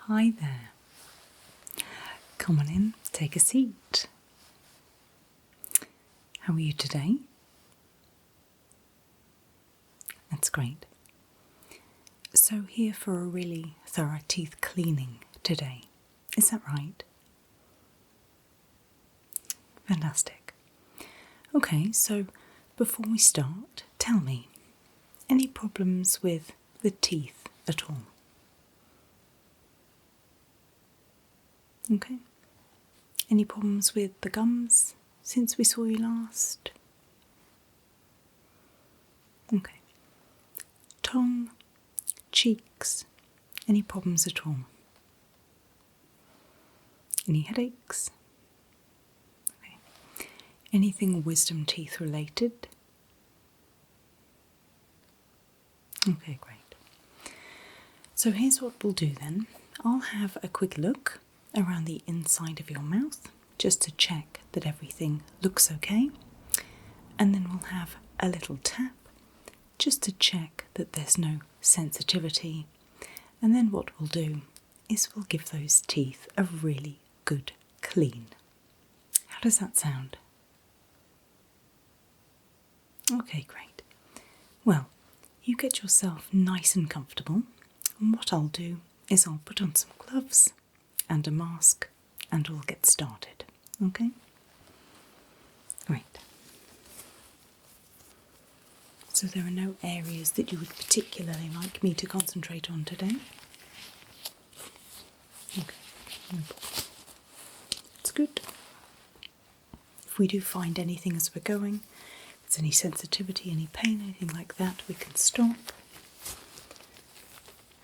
Hi there. Come on in, take a seat. How are you today? That's great. So here for a really thorough teeth cleaning today. Is that right? Fantastic. Okay, so before we start, tell me, any problems with the teeth at all? Okay. Any problems with the gums since we saw you last? Okay. Tongue, cheeks, any problems at all? Any headaches? Okay. Anything wisdom teeth related? Okay, great. So here's what we'll do then. I'll have a quick look around the inside of your mouth just to check that everything looks okay. And then we'll have a little tap just to check that there's no sensitivity. And then what we'll do is we'll give those teeth a really good clean. How does that sound? Okay, great. Well, you get yourself nice and comfortable, and what I'll do is I'll put on some gloves and a mask and we'll get started. Okay? Great. So there are no areas that you would particularly like me to concentrate on today? Okay, no problem. That's good. If we do find anything as we're going, if there's any sensitivity, any pain, anything like that, we can stop.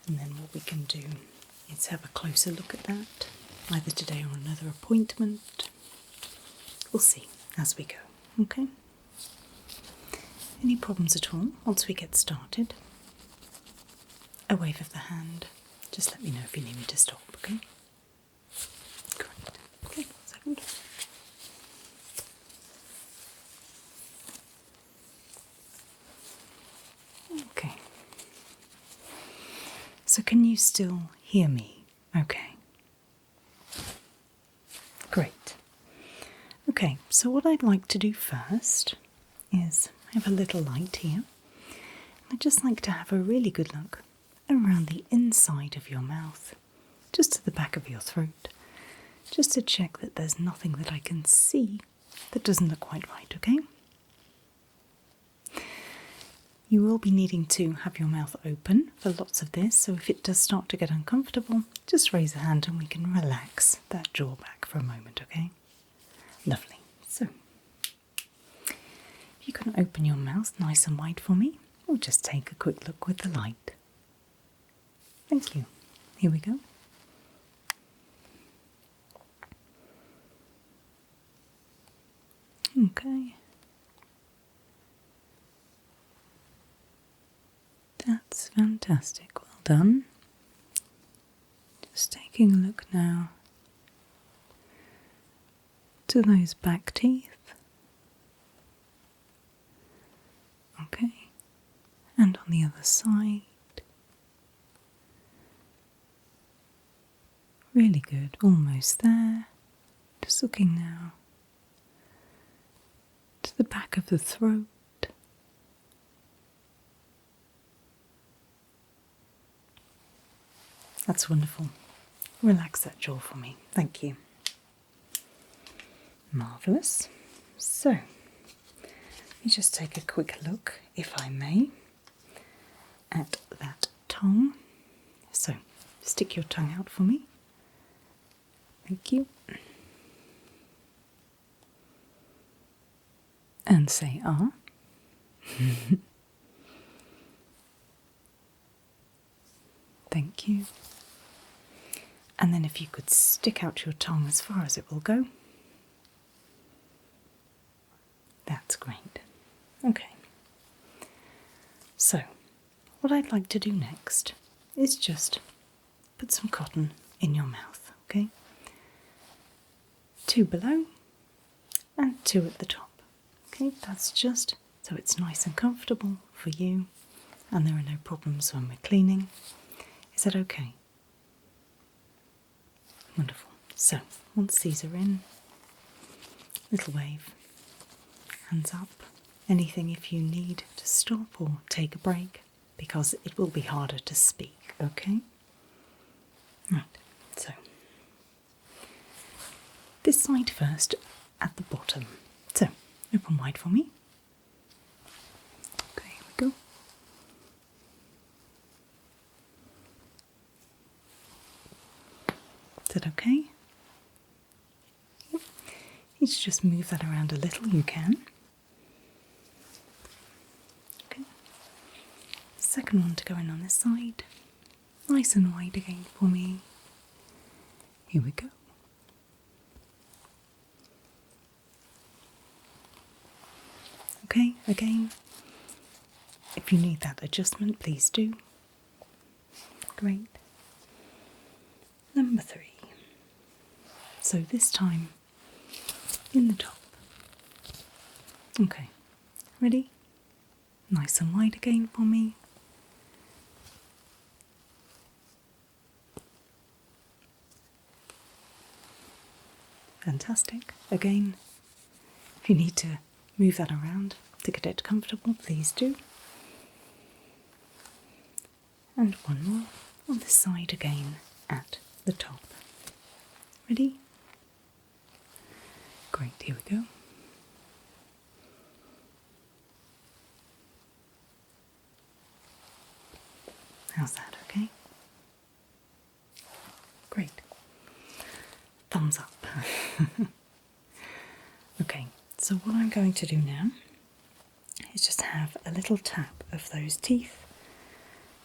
And then what we can do is have a closer look at that, either today or another appointment. We'll see as we go, okay? Any problems at all once we get started? A wave of the hand. Just let me know if you need me to stop, okay? Great. Okay, 1 second. Okay. So can you still hear me? Okay. Great. Okay, so what I'd like to do first is I have a little light here. I'd just like to have a really good look around the inside of your mouth, just to the back of your throat, just to check that there's nothing that I can see that doesn't look quite right, okay? You will be needing to have your mouth open for lots of this, so if it does start to get uncomfortable, just raise a hand and we can relax that jaw back for a moment, okay? Lovely. So, if you can open your mouth nice and wide for me, we'll just take a quick look with the light. Thank you. Here we go. Okay. That's fantastic. Well done. Just taking a look now to those back teeth. Okay. And on the other side. Really good. Almost there. Just looking now to the back of the throat. That's wonderful. Relax that jaw for me. Thank you. Marvellous. So, let me just take a quick look, if I may, at that tongue. So, stick your tongue out for me. Thank you. And say ah. Thank you. And then if you could stick out your tongue as far as it will go. That's great. Okay. So, what I'd like to do next is just put some cotton in your mouth, okay? 2 below and 2 at the top. Okay, that's just so it's nice and comfortable for you and there are no problems when we're cleaning. Is that okay? Wonderful. So, once these are in, little wave, hands up. Anything if you need to stop or take a break, because it will be harder to speak, okay? Right, so this side first at the bottom. So, open wide for me. Okay, here we go. Is that okay? Yep. You just move that around a little, you can. Okay. Second one to go in on this side. Nice and wide again for me. Here we go. Okay, again, if you need that adjustment, please do. Great. Number 3. So this time in the top. Okay, ready? Nice and wide again for me. Fantastic. Again, if you need to move that around to get it comfortable, please do. And one more on this side again at the top. Ready? Great, here we go. How's that, okay? Great. Thumbs up. Okay, so what I'm going to do now is just have a little tap of those teeth,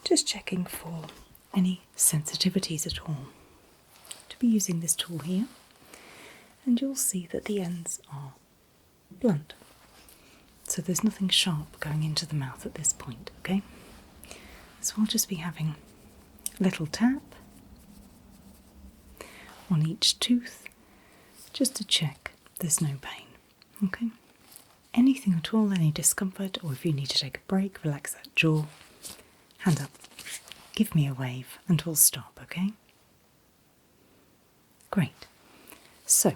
just checking for any sensitivities at all. To be using this tool here, and you'll see that the ends are blunt. So there's nothing sharp going into the mouth at this point, okay? So I'll just be having a little tap on each tooth just to check there's no pain, okay? Anything at all, any discomfort, or if you need to take a break, relax that jaw, hand up, give me a wave and we'll stop, okay? Great. So,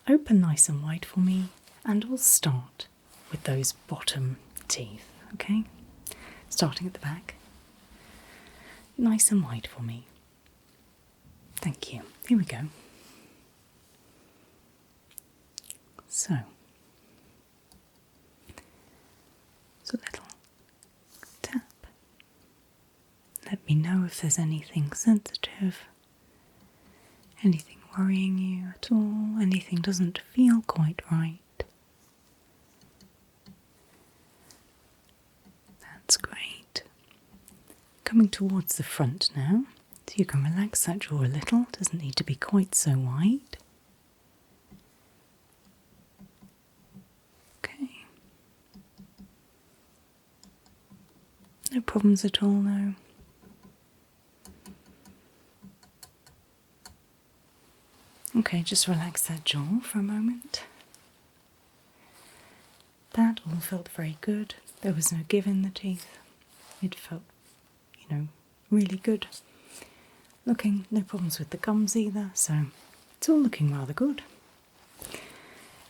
open nice and wide for me and we'll start with those bottom teeth, okay? Starting at the back. Nice and wide for me. Thank you. Here we go. So a little tap. Let me know if there's anything sensitive, anything worrying you at all, anything doesn't feel quite right. That's great. Coming towards the front now, so you can relax that jaw a little, doesn't need to be quite so wide. Okay. No problems at all though. Okay, just relax that jaw for a moment. That all felt very good. There was no give in the teeth. It felt, really good. Looking, no problems with the gums either, so it's all looking rather good.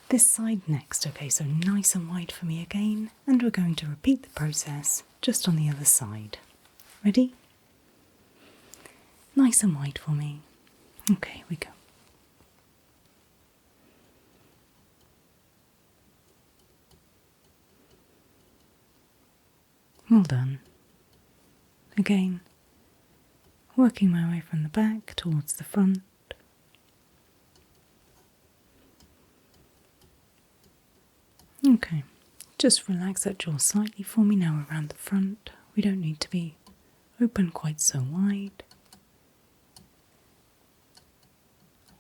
This side next, okay, so nice and wide for me again, and we're going to repeat the process just on the other side. Ready? Nice and wide for me. Okay, here we go. Well done. Again, working my way from the back towards the front. Okay, just relax that jaw slightly for me now around the front. We don't need to be open quite so wide.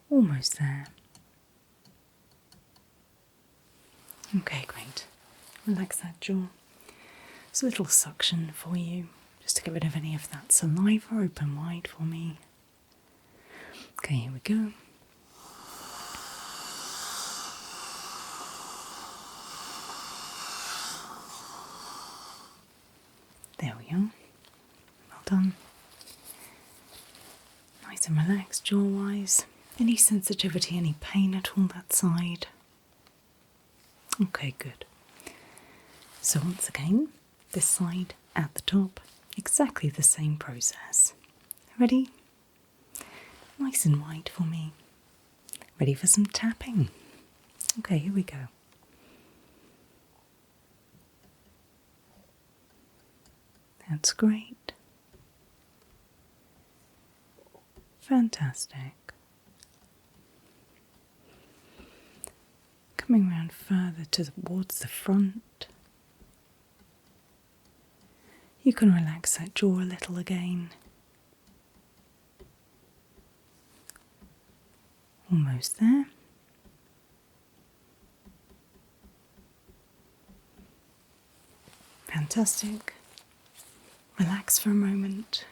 Almost there. Okay, great. Relax that jaw. It's a little suction for you, just to get rid of any of that saliva. Open wide for me. Okay, here we go. There we are. Well done. Nice Nice and relaxed jaw-wise. Any sensitivity, any pain at all that side? Okay, good. So once again, this side at the top, exactly the same process. Ready? Nice and wide for me. Ready for some tapping? Okay, here we go. That's great. Fantastic. Coming round further towards the front. You can relax that jaw a little again. Almost there. Fantastic. Relax for a moment.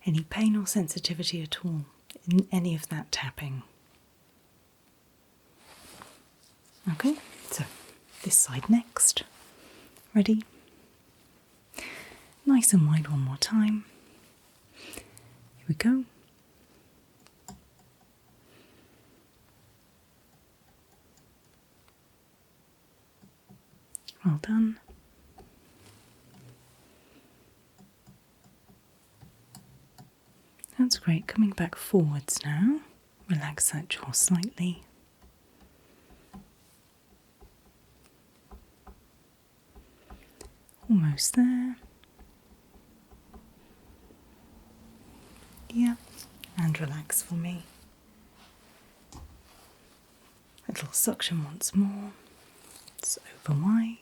Any pain or sensitivity at all in any of that tapping? Okay, so this side next. Ready? Nice and wide one more time. Here we go. Well done. That's great. Coming back forwards now. Relax that jaw slightly. Almost there. Yeah. And relax for me. A little suction once more. It's over wide.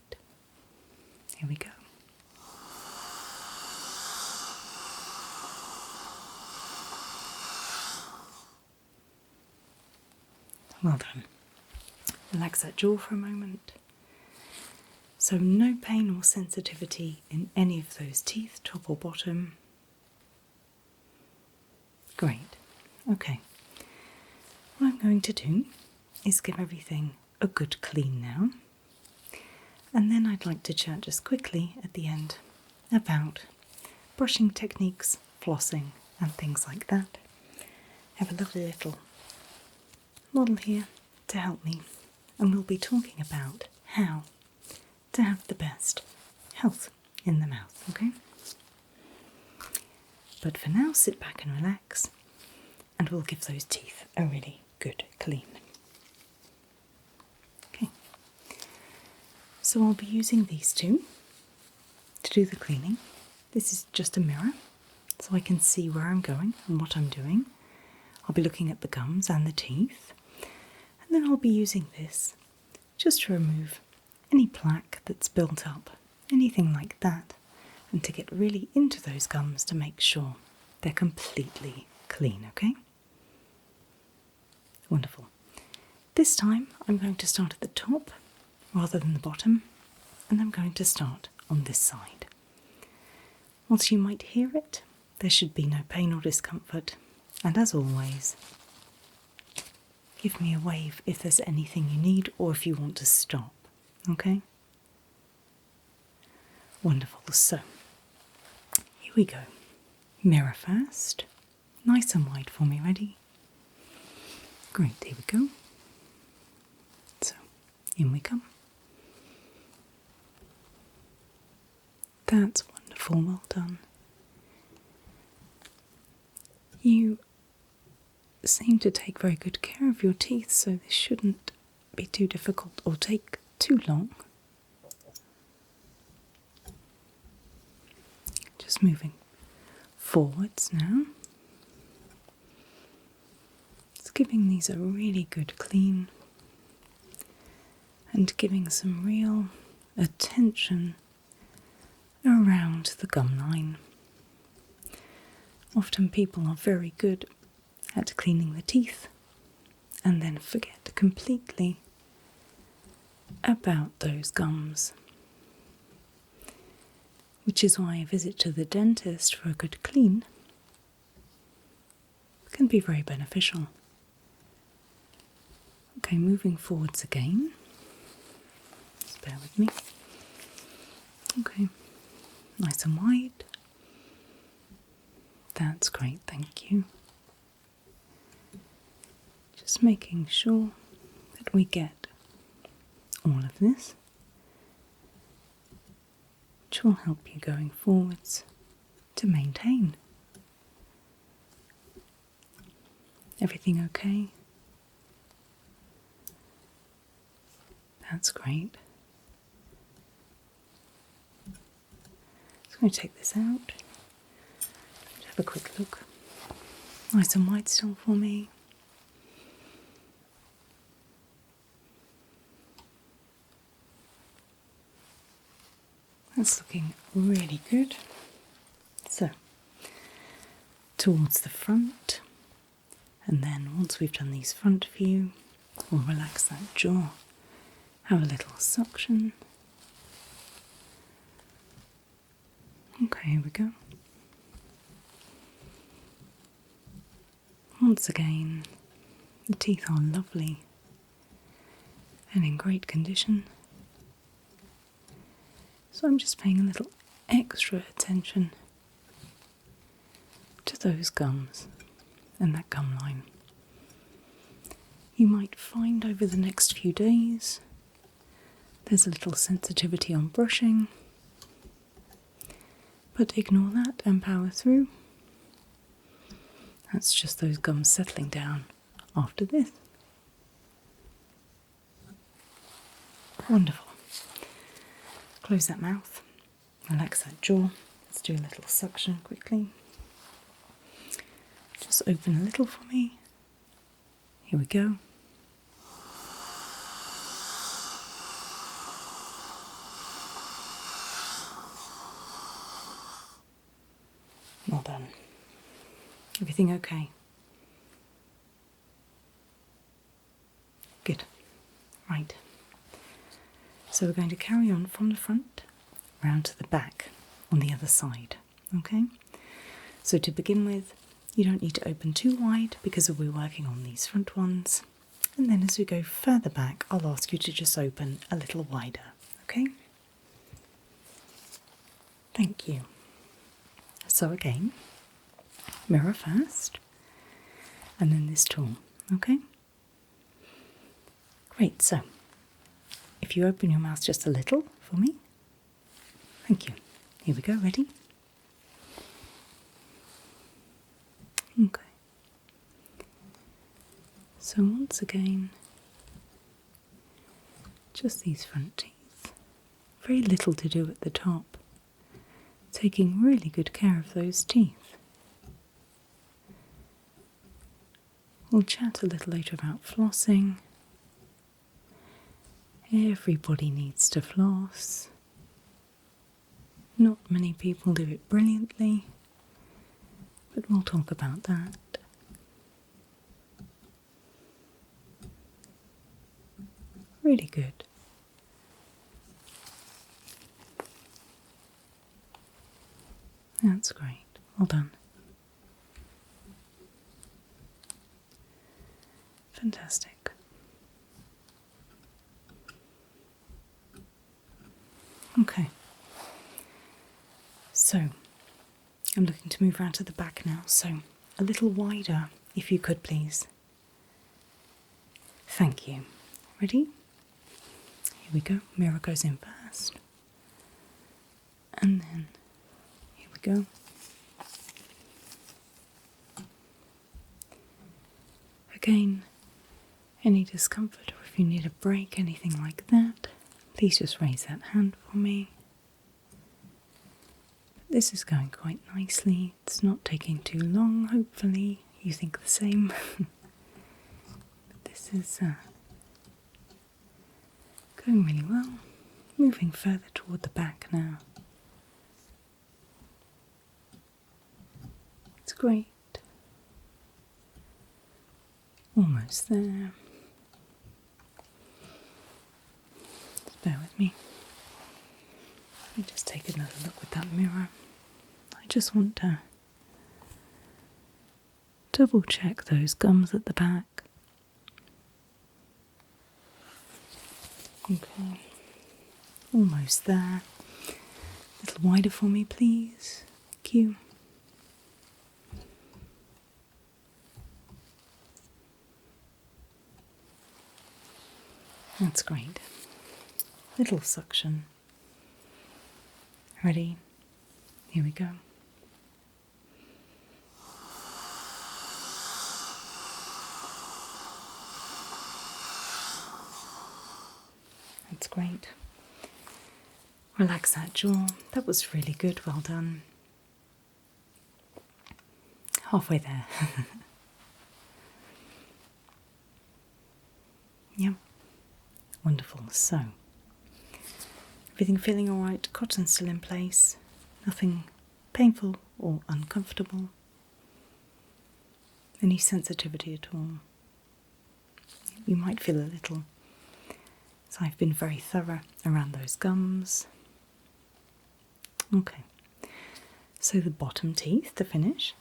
Here we go. Well done. Relax that jaw for a moment. So no pain or sensitivity in any of those teeth, top or bottom. Great. Okay. What I'm going to do is give everything a good clean now. And then I'd like to chat just quickly at the end about brushing techniques, flossing and things like that. I have a lovely little model here to help me, and we'll be talking about how to have the best health in the mouth, okay? But for now, sit back and relax, and we'll give those teeth a really good clean. Okay, so I'll be using these two to do the cleaning. This is just a mirror, so I can see where I'm going and what I'm doing. I'll be looking at the gums and the teeth, and then I'll be using this just to remove any plaque that's built up, anything like that, and to get really into those gums to make sure they're completely clean, okay? Wonderful. This time I'm going to start at the top rather than the bottom, and I'm going to start on this side. Whilst you might hear it, there should be no pain or discomfort, and as always, give me a wave if there's anything you need or if you want to stop, okay? Wonderful. So, here we go. Mirror first. Nice and wide for me. Ready? Great. Here we go. So, in we come. That's wonderful. Well done. You seem to take very good care of your teeth, so this shouldn't be too difficult or take too long. Just moving forwards now. Just giving these a really good clean and giving some real attention around the gum line. Often people are very good at cleaning the teeth and then forget completely about those gums, which is why a visit to the dentist for a good clean can be very beneficial. Okay, moving forwards again. Just bear with me. Okay, nice and wide. That's great, thank you. Just making sure that we get all of this, which will help you going forwards to maintain. Everything okay? That's great. So I'm going to take this out. Have a quick look. Nice and white still for me. That's looking really good. So, towards the front, and then once we've done these front view, we'll relax that jaw, have a little suction. Okay, here we go. Once again, the teeth are lovely and in great condition. So I'm just paying a little extra attention to those gums and that gum line. You might find over the next few days there's a little sensitivity on brushing, but ignore that and power through. That's just those gums settling down after this. Wonderful. Close that mouth, relax that jaw. Let's do a little suction quickly. Just open a little for me. Here we go. Well done. Everything okay? Good. Right. So we're going to carry on from the front round to the back on the other side. Okay? So to begin with, you don't need to open too wide because we'll be working on these front ones. And then as we go further back, I'll ask you to just open a little wider. Okay? Thank you. So again, mirror first, and then this tool, okay? Great, so if you open your mouth just a little for me. Thank you. Here we go, ready? Okay. So once again, just these front teeth. Very little to do at the top. Taking really good care of those teeth. We'll chat a little later about flossing. Everybody needs to floss. Not many people do it brilliantly, but we'll talk about that. Really good. That's great. Well done. Fantastic. Okay. So, I'm looking to move around to the back now, so a little wider, if you could please. Thank you. Ready? Here we go. Mirror goes in first. And then here we go. Again, any discomfort or if you need a break, anything like that, please just raise that hand for me. This is going quite nicely. It's not taking too long, hopefully. You think the same. But this is going really well. Moving further toward the back now. It's great. Almost there. Just bear with me. Let me just take another look with that mirror. I just want to double check those gums at the back. Okay. Almost there. A little wider for me, please. Thank you. That's great. Little suction. Ready? Here we go. That's great. Relax that jaw. That was really good. Well done. Halfway there. Yep. Wonderful. So, everything feeling alright? Cotton still in place? Nothing painful or uncomfortable? Any sensitivity at all? You might feel a little. So I've been very thorough around those gums. Okay. So the bottom teeth to finish.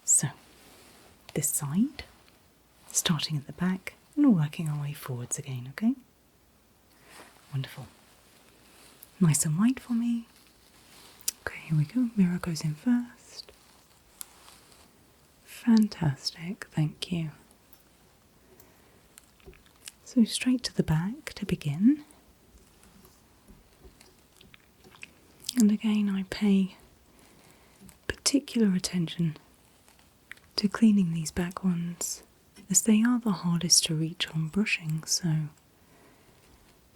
So, this side, starting at the back and working our way forwards again, okay? Wonderful. Nice and wide for me. Okay, here we go. Mirror goes in first. Fantastic, thank you. So straight to the back to begin. And again, I pay particular attention to cleaning these back ones, as they are the hardest to reach on brushing, so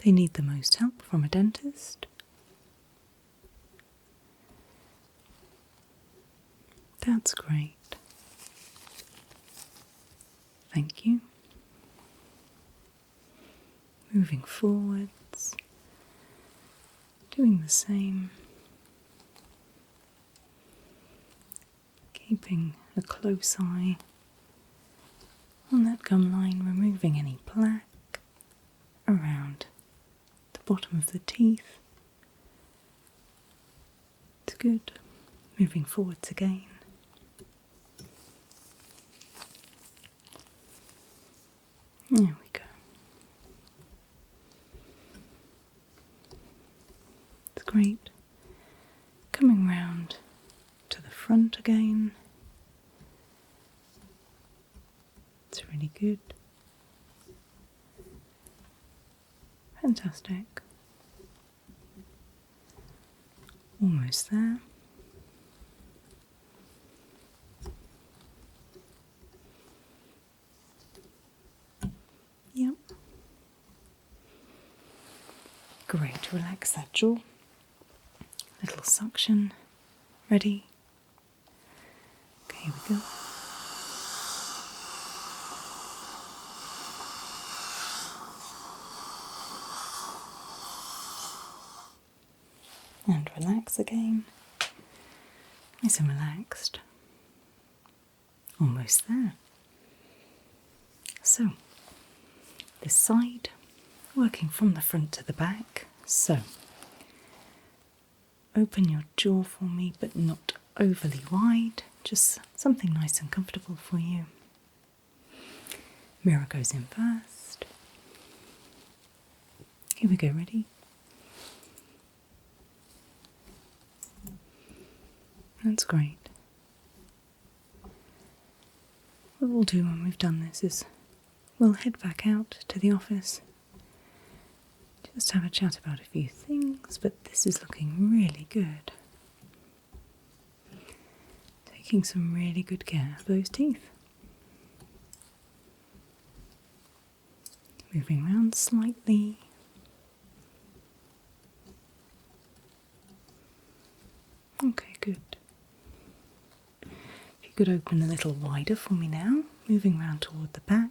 they need the most help from a dentist. That's great. Thank you. Moving forwards, doing the same. Keeping a close eye on that gum line, removing any plaque around the bottom of the teeth. It's good. Moving forwards again. There we go. It's great. Coming round to the front again. It's really good. Fantastic. Almost there. Yep. Great, relax that jaw. Little suction. Ready? Okay, here we go. And relax again. Nice and relaxed. Almost there. So, this side, working from the front to the back. So, open your jaw for me, but not overly wide. Just something nice and comfortable for you. Mirror goes in first. Here we go, ready? That's great. What we'll do when we've done this is we'll head back out to the office, just have a chat about a few things, but this is looking really good. Taking some really good care of those teeth. Moving around slightly. Okay, good. If you could open a little wider for me now, moving round toward the back.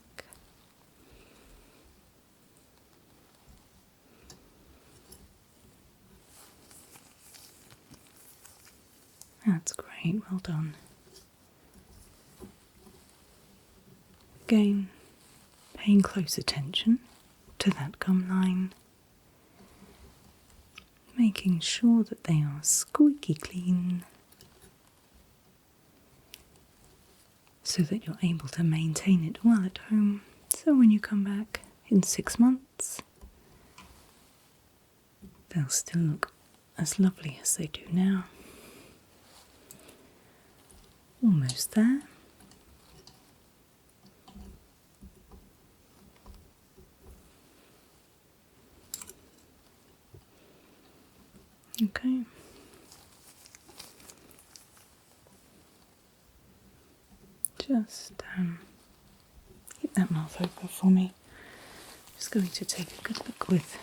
That's great, well done. Again, paying close attention to that gum line, making sure that they are squeaky clean so that you're able to maintain it well at home. So when you come back in 6 months, they'll still look as lovely as they do now. Almost there. just keep that mouth open for me. Just going to take a good look with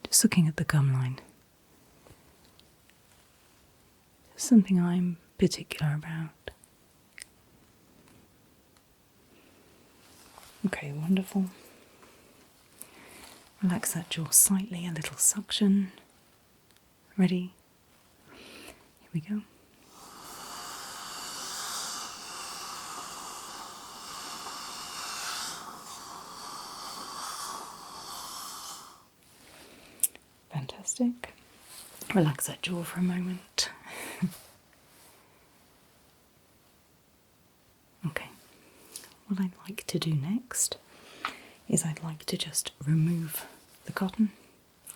just looking at the gum line. Something I'm particular about. Okay, wonderful. Relax that jaw slightly, a little suction. Ready? Here we go. Fantastic. Relax that jaw for a moment. Okay, what I'd like to do next is I'd like to just remove the cotton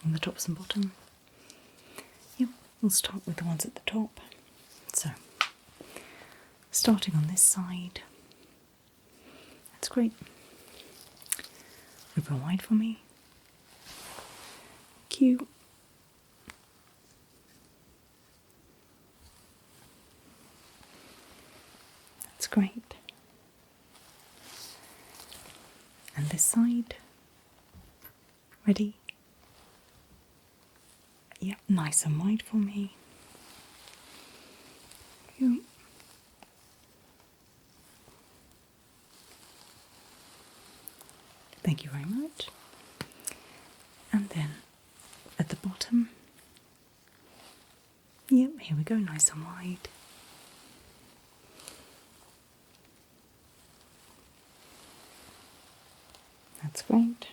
on the tops and bottom. Yep, we'll start with the ones at the top. So, starting on this side. That's great. Open wide for me. Cute. That's great. And this side. Ready? Yep, nice and wide for me. Cute. Thank you very much. And then at the bottom, yep, here we go, nice and wide. That's great.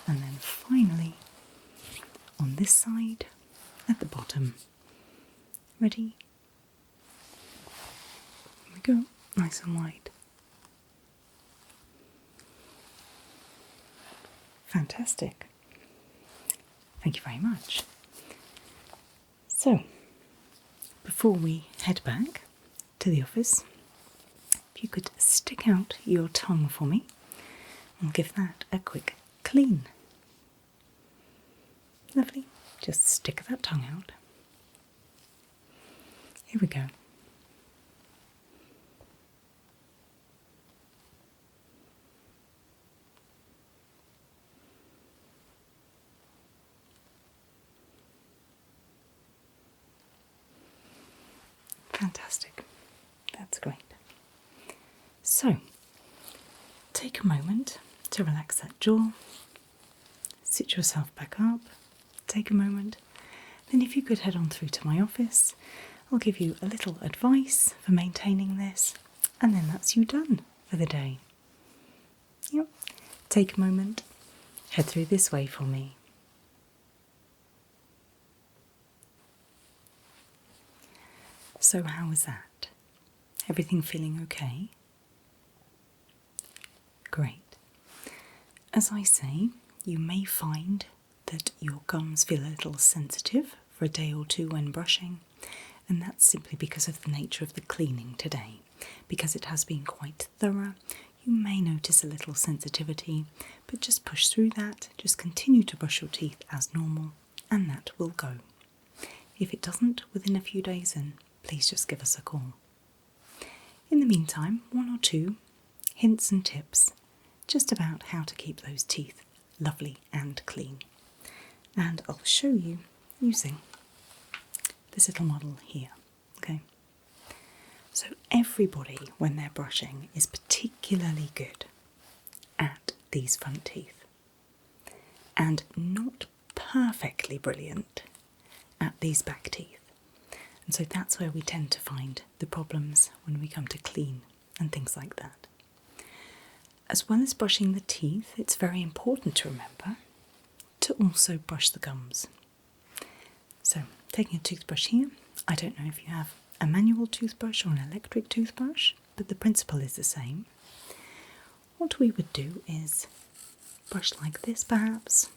And then finally, on this side, at the bottom. Ready? Here we go, nice and wide. Fantastic. Thank you very much. So, before we head back to the office, if you could stick out your tongue for me, I'll give that a quick clean. Lovely. Just stick that tongue out. Here we go. Fantastic. That's great. So, take a moment to relax that jaw, sit yourself back up, take a moment, then if you could head on through to my office, I'll give you a little advice for maintaining this, and then that's you done for the day. Yep. Take a moment, head through this way for me. So how was that? Everything feeling okay? Great. As I say, you may find that your gums feel a little sensitive for a day or two when brushing, and that's simply because of the nature of the cleaning today. Because it has been quite thorough, you may notice a little sensitivity, but just push through that, just continue to brush your teeth as normal, and that will go. If it doesn't within a few days, then please just give us a call. In the meantime, one or two hints and tips just about how to keep those teeth lovely and clean. And I'll show you using this little model here. Okay. So everybody, when they're brushing, is particularly good at these front teeth and not perfectly brilliant at these back teeth. And so that's where we tend to find the problems when we come to clean and things like that. As well as brushing the teeth, it's very important to remember to also brush the gums. So, taking a toothbrush here, I don't know if you have a manual toothbrush or an electric toothbrush, but the principle is the same. What we would do is brush like this perhaps,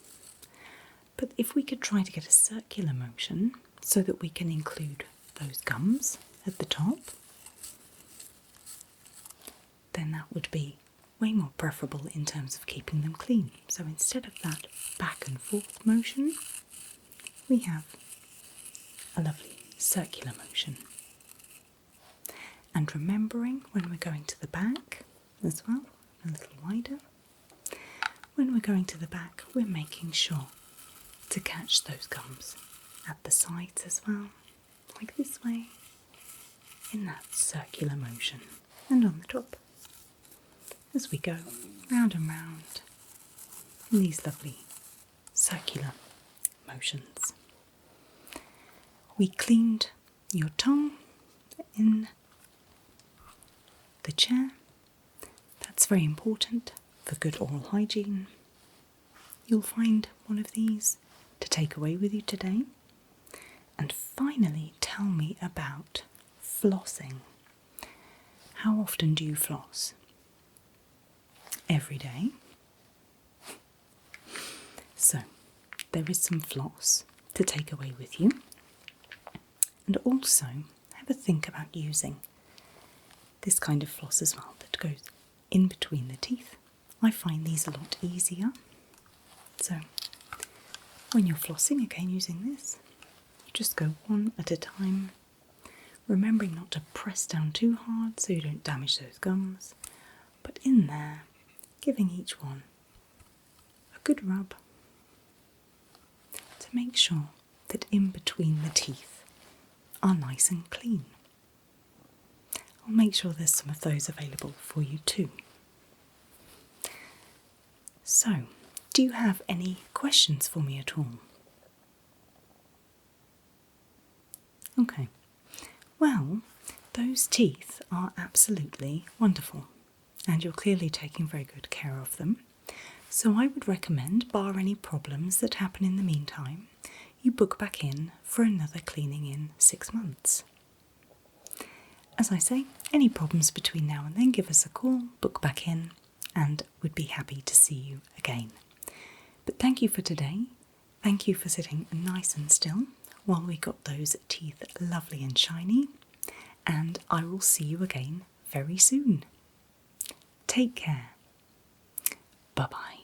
but if we could try to get a circular motion so that we can include those gums at the top, then that would be way more preferable in terms of keeping them clean. So instead of that back and forth motion, we have a lovely circular motion. And remembering when we're going to the back as well, a little wider. When we're going to the back, we're making sure to catch those gums at the sides as well, like this way, in that circular motion, and on the top, as we go round and round in these lovely circular motions. We cleaned your tongue in the chair. That's very important for good oral hygiene. You'll find one of these to take away with you today. And finally, tell me about flossing. How often do you floss? Every day. So, there is some floss to take away with you. And also, have a think about using this kind of floss as well that goes in between the teeth. I find these a lot easier. So, when you're flossing, again using this, you just go one at a time, remembering not to press down too hard so you don't damage those gums, but in there, giving each one a good rub to make sure that in between the teeth are nice and clean. I'll make sure there's some of those available for you too. So, do you have any questions for me at all? Okay. Well, those teeth are absolutely wonderful, and you're clearly taking very good care of them. So I would recommend, bar any problems that happen in the meantime, you book back in for another cleaning in 6 months. As I say, any problems between now and then, give us a call, book back in, and we'd be happy to see you again. But thank you for today. Thank you for sitting nice and still while we got those teeth lovely and shiny, and I will see you again very soon. Take care. Bye-bye.